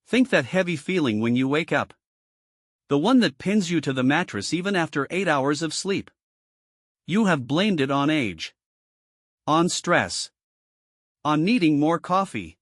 Think that heavy feeling when you wake up. The one that pins you to the mattress even after 8 hours of sleep. You have blamed it on age. On stress. On needing more coffee.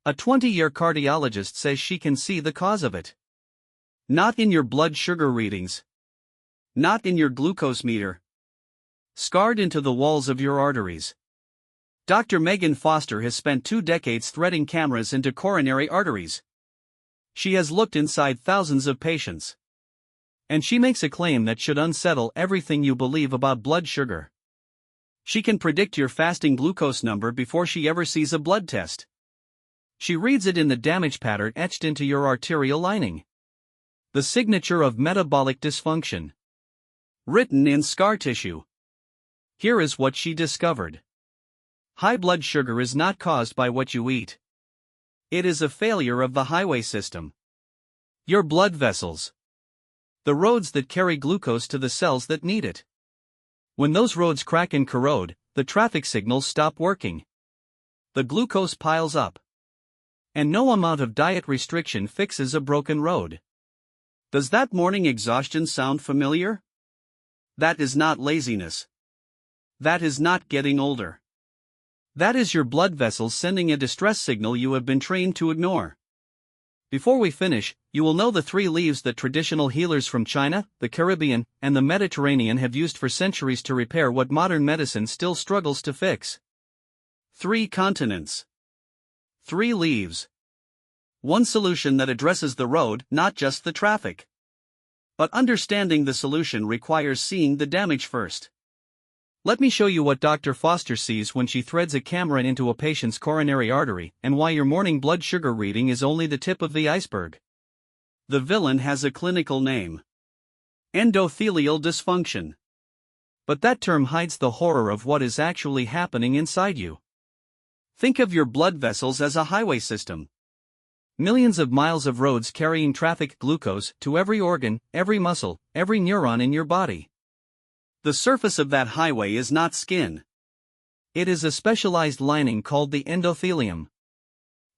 A 20-year cardiologist says she can see the cause of it. Not in your blood sugar readings. Not in your glucose meter. Scarred into the walls of your arteries. Dr. Megan Foster has spent 2 decades threading cameras into coronary arteries. She has looked inside thousands of patients. And she makes a claim that should unsettle everything you believe about blood sugar. She can predict your fasting glucose number before she ever sees a blood test. She reads it in the damage pattern etched into your arterial lining. The signature of metabolic dysfunction. Written in scar tissue. Here is what she discovered. High blood sugar is not caused by what you eat. It is a failure of the highway system. Your blood vessels. The roads that carry glucose to the cells that need it. When those roads crack and corrode, the traffic signals stop working. The glucose piles up. And no amount of diet restriction fixes a broken road. Does that morning exhaustion sound familiar? That is not laziness. That is not getting older. That is your blood vessels sending a distress signal you have been trained to ignore. Before we finish, you will know the 3 leaves that traditional healers from China, the Caribbean, and the Mediterranean have used for centuries to repair what modern medicine still struggles to fix. 3 continents. 3 leaves. 1 solution that addresses the road, not just the traffic. But understanding the solution requires seeing the damage first. Let me show you what Dr. Foster sees when she threads a camera into a patient's coronary artery, and why your morning blood sugar reading is only the tip of the iceberg. The villain has a clinical name. Endothelial dysfunction. But that term hides the horror of what is actually happening inside you. Think of your blood vessels as a highway system. Millions of miles of roads carrying traffic glucose to every organ, every muscle, every neuron in your body. The surface of that highway is not skin. It is a specialized lining called the endothelium.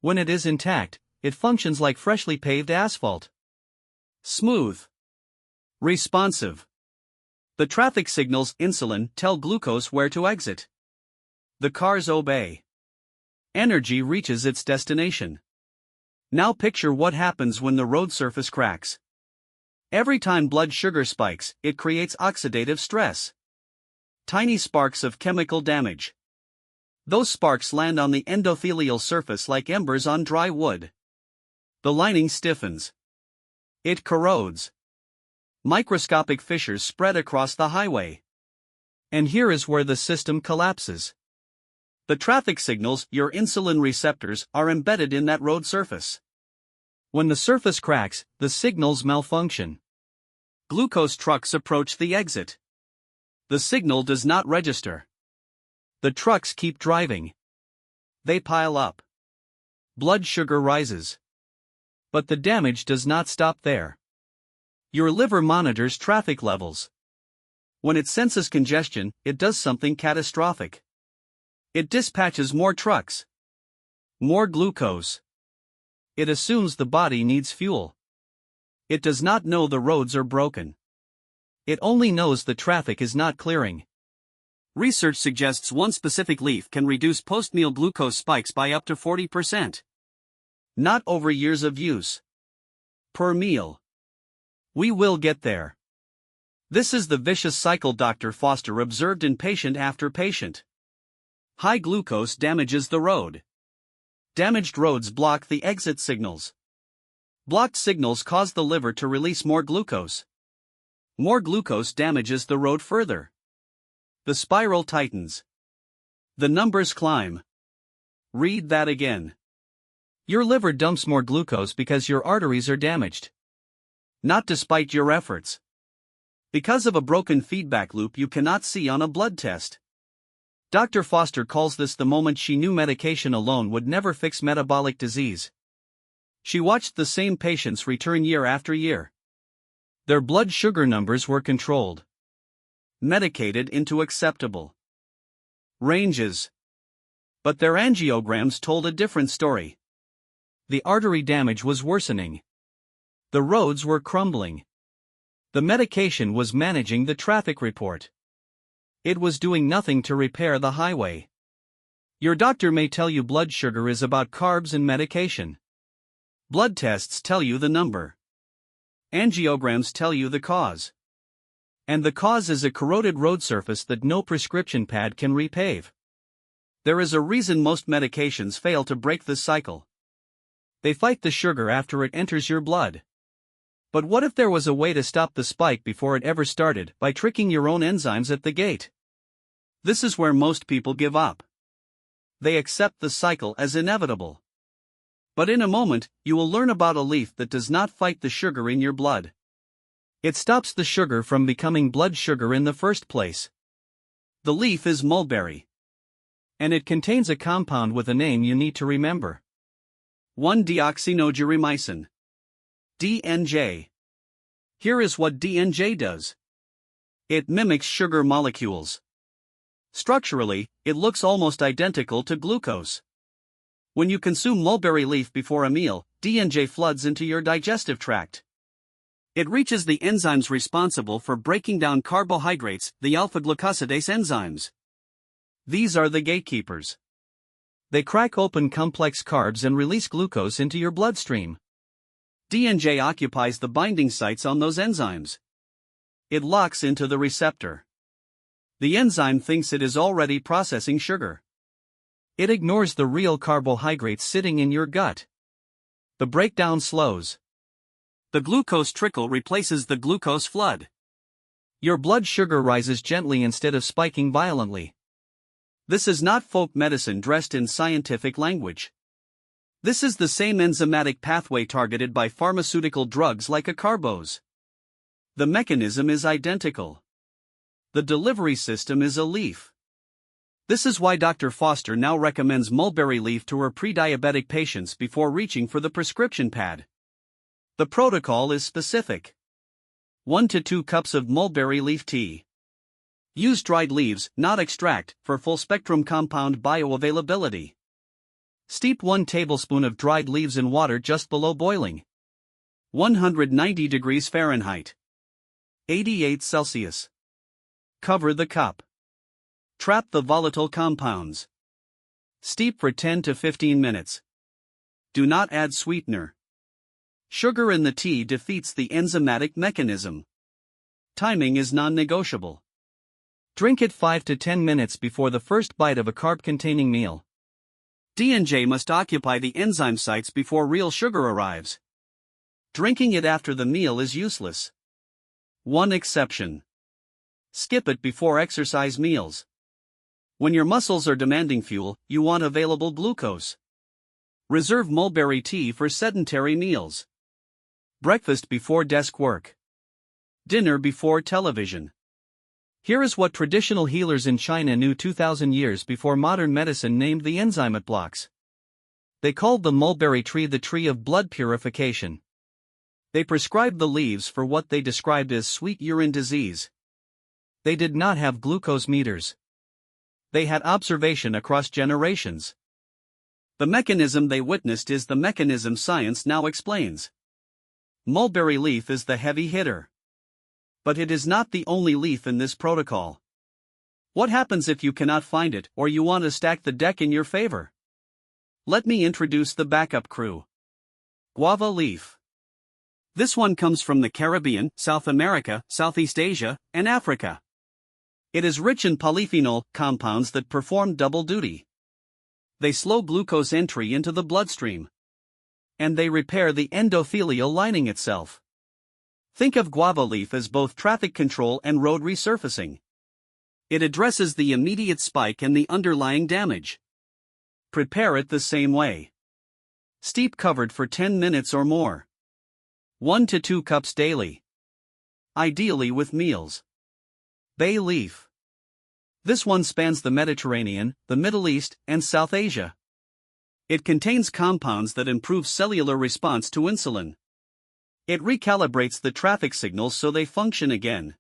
When it is intact, it functions like freshly paved asphalt. Smooth. Responsive. The traffic signals insulin tell glucose where to exit. The cars obey. Energy reaches its destination. Now picture what happens when the road surface cracks. Every time blood sugar spikes, it creates oxidative stress. Tiny sparks of chemical damage. Those sparks land on the endothelial surface like embers on dry wood. The lining stiffens. It corrodes. Microscopic fissures spread across the highway. And here is where the system collapses. The traffic signals, your insulin receptors, are embedded in that road surface. When the surface cracks, the signals malfunction. Glucose trucks approach the exit. The signal does not register. The trucks keep driving. They pile up. Blood sugar rises. But the damage does not stop there. Your liver monitors traffic levels. When it senses congestion, it does something catastrophic. It dispatches more trucks. More glucose. It assumes the body needs fuel. It does not know the roads are broken. It only knows the traffic is not clearing. Research suggests one specific leaf can reduce post-meal glucose spikes by up to 40%. Not over years of use. Per meal. We will get there. This is the vicious cycle Dr. Foster observed in patient after patient. High glucose damages the road. Damaged roads block the exit signals. Blocked signals cause the liver to release more glucose. More glucose damages the road further. The spiral tightens. The numbers climb. Read that again. Your liver dumps more glucose because your arteries are damaged. Not despite your efforts. Because of a broken feedback loop you cannot see on a blood test. Dr. Foster calls this the moment she knew medication alone would never fix metabolic disease. She watched the same patients return year after year. Their blood sugar numbers were controlled. Medicated into acceptable ranges. But their angiograms told a different story. The artery damage was worsening. The roads were crumbling. The medication was managing the traffic report. It was doing nothing to repair the highway. Your doctor may tell you blood sugar is about carbs and medication. Blood tests tell you the number. Angiograms tell you the cause. And the cause is a corroded road surface that no prescription pad can repave. There is a reason most medications fail to break this cycle. They fight the sugar after it enters your blood. But what if there was a way to stop the spike before it ever started, by tricking your own enzymes at the gate? This is where most people give up. They accept the cycle as inevitable. But in a moment, you will learn about a leaf that does not fight the sugar in your blood. It stops the sugar from becoming blood sugar in the first place. The leaf is mulberry. And it contains a compound with a name you need to remember. 1-deoxynogeremycin. DNJ. Here is what DNJ does. It mimics sugar molecules. Structurally, it looks almost identical to glucose. When you consume mulberry leaf before a meal, DNJ floods into your digestive tract. It reaches the enzymes responsible for breaking down carbohydrates, the alpha-glucosidase enzymes. These are the gatekeepers. They crack open complex carbs and release glucose into your bloodstream. DNJ occupies the binding sites on those enzymes. It locks into the receptor. The enzyme thinks it is already processing sugar. It ignores the real carbohydrates sitting in your gut. The breakdown slows. The glucose trickle replaces the glucose flood. Your blood sugar rises gently instead of spiking violently. This is not folk medicine dressed in scientific language. This is the same enzymatic pathway targeted by pharmaceutical drugs like acarbose. The mechanism is identical. The delivery system is a leaf. This is why Dr. Foster now recommends mulberry leaf to her pre-diabetic patients before reaching for the prescription pad. The protocol is specific. 1 to 2 cups of mulberry leaf tea. Use dried leaves, not extract, for full-spectrum compound bioavailability. Steep 1 tablespoon of dried leaves in water just below boiling. 190 degrees Fahrenheit. 88 Celsius. Cover the cup. Trap the volatile compounds. Steep for 10 to 15 minutes. Do not add sweetener. Sugar in the tea defeats the enzymatic mechanism. Timing is non-negotiable. Drink it 5 to 10 minutes before the first bite of a carb-containing meal. DNJ must occupy the enzyme sites before real sugar arrives. Drinking it after the meal is useless. One exception. Skip it before exercise meals. When your muscles are demanding fuel, you want available glucose. Reserve mulberry tea for sedentary meals. Breakfast before desk work. Dinner before television. Here is what traditional healers in China knew 2,000 years before modern medicine named the enzyme it blocks. They called the mulberry tree the tree of blood purification. They prescribed the leaves for what they described as sweet urine disease. They did not have glucose meters. They had observation across generations. The mechanism they witnessed is the mechanism science now explains. Mulberry leaf is the heavy hitter. But it is not the only leaf in this protocol. What happens if you cannot find it or you want to stack the deck in your favor? Let me introduce the backup crew. Guava leaf. This one comes from the Caribbean, South America, Southeast Asia, and Africa. It is rich in polyphenol compounds that perform double duty. They slow glucose entry into the bloodstream. And they repair the endothelial lining itself. Think of guava leaf as both traffic control and road resurfacing. It addresses the immediate spike and the underlying damage. Prepare it the same way. Steep covered for 10 minutes or more. 1 to 2 cups daily. Ideally with meals. Bay leaf. This one spans the Mediterranean, the Middle East, and South Asia. It contains compounds that improve cellular response to insulin. It recalibrates the traffic signals so they function again.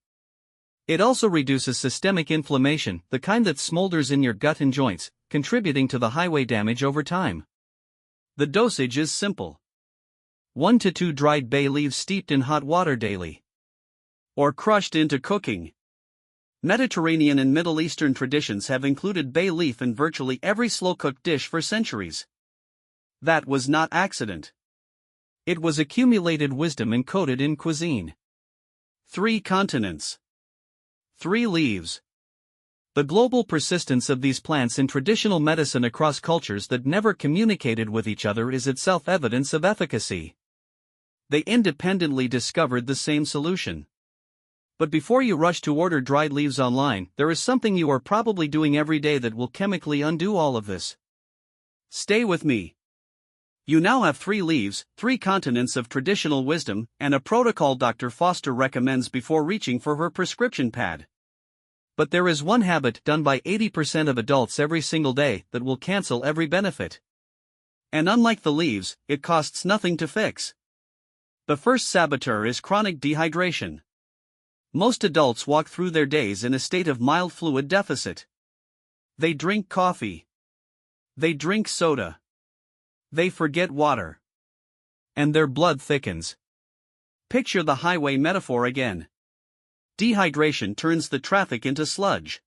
It also reduces systemic inflammation, the kind that smolders in your gut and joints, contributing to the highway damage over time. The dosage is simple. 1 to 2 dried bay leaves steeped in hot water daily. Or crushed into cooking. Mediterranean and Middle Eastern traditions have included bay leaf in virtually every slow-cooked dish for centuries. That was not accident. It was accumulated wisdom encoded in cuisine. 3 continents. 3 leaves. The global persistence of these plants in traditional medicine across cultures that never communicated with each other is itself evidence of efficacy. They independently discovered the same solution. But before you rush to order dried leaves online, there is something you are probably doing every day that will chemically undo all of this. Stay with me. You now have 3 leaves, 3 continents of traditional wisdom, and a protocol Dr. Foster recommends before reaching for her prescription pad. But there is one habit done by 80% of adults every single day that will cancel every benefit. And unlike the leaves, it costs nothing to fix. The first saboteur is chronic dehydration. Most adults walk through their days in a state of mild fluid deficit. They drink coffee. They drink soda. They forget water. And their blood thickens. Picture the highway metaphor again. Dehydration turns the traffic into sludge.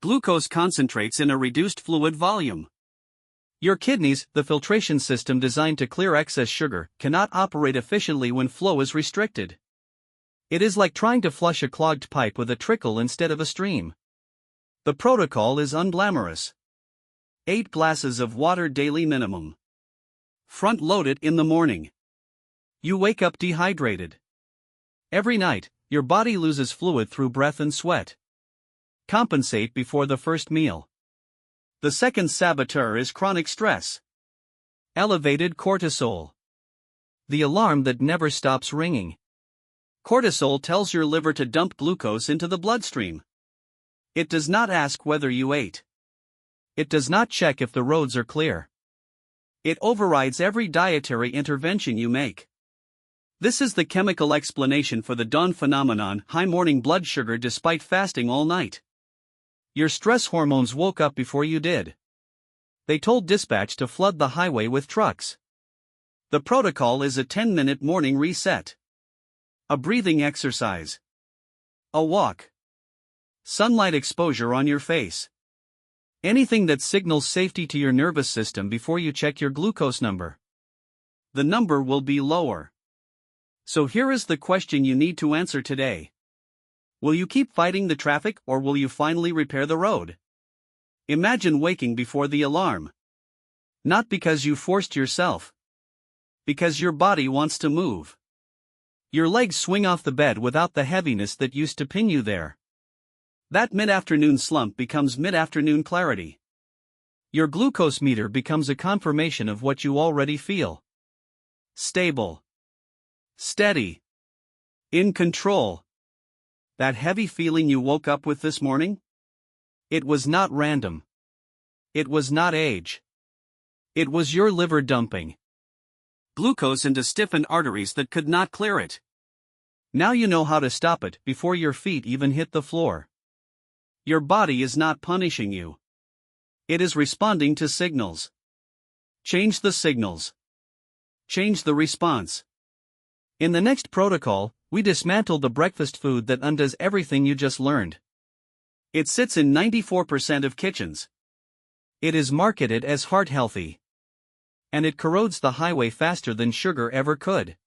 Glucose concentrates in a reduced fluid volume. Your kidneys, the filtration system designed to clear excess sugar, cannot operate efficiently when flow is restricted. It is like trying to flush a clogged pipe with a trickle instead of a stream. The protocol is unglamorous. 8 glasses of water daily minimum. Front-load it in the morning. You wake up dehydrated. Every night, your body loses fluid through breath and sweat. Compensate before the first meal. The second saboteur is chronic stress. Elevated cortisol. The alarm that never stops ringing. Cortisol tells your liver to dump glucose into the bloodstream. It does not ask whether you ate. It does not check if the roads are clear. It overrides every dietary intervention you make. This is the chemical explanation for the dawn phenomenon: high morning blood sugar despite fasting all night. Your stress hormones woke up before you did. They told dispatch to flood the highway with trucks. The protocol is a 10-minute morning reset. A breathing exercise. A walk. Sunlight exposure on your face. Anything that signals safety to your nervous system before you check your glucose number. The number will be lower. So here is the question you need to answer today. Will you keep fighting the traffic, or will you finally repair the road? Imagine waking before the alarm. Not because you forced yourself. Because your body wants to move. Your legs swing off the bed without the heaviness that used to pin you there. That mid-afternoon slump becomes mid-afternoon clarity. Your glucose meter becomes a confirmation of what you already feel. Stable. Steady. In control. That heavy feeling you woke up with this morning? It was not random. It was not age. It was your liver dumping glucose into stiffened arteries that could not clear it. Now you know how to stop it before your feet even hit the floor. Your body is not punishing you. It is responding to signals. Change the signals. Change the response. In the next protocol, we dismantle the breakfast food that undoes everything you just learned. It sits in 94% of kitchens. It is marketed as heart healthy. And it corrodes the highway faster than sugar ever could.